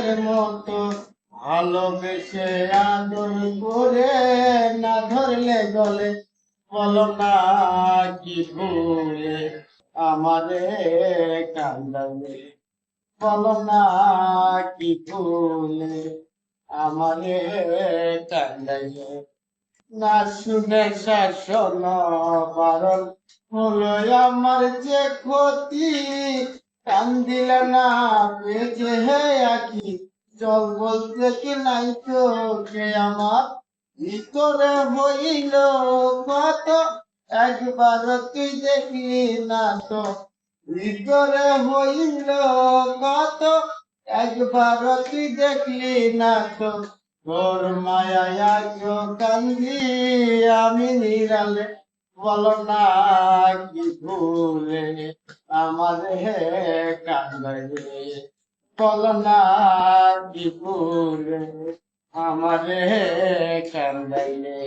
মনের মতো ভালোবেসে আদর করে না ধরলে গলে বলো না কি ভুলে আমারে কান্দালে বলো না কি ভুলে আমারে কান্দালে না শুনে শাসন বারণ হলো আমার যে ক্ষতি কান দিলে না বেঁচে হে আকি জল বলতে কি নাই চোখে আমার ভিতরে হইল কত একবার তুই দেখলি না তো ভিতরে হইল কত একবার তুই দেখলি না তো তোর মায়া কান্দি আমি নিরালে বলো না কি ভুলে আমারে কান্দাইলে বলো না কি ভুলে আমারে কান্দাইলে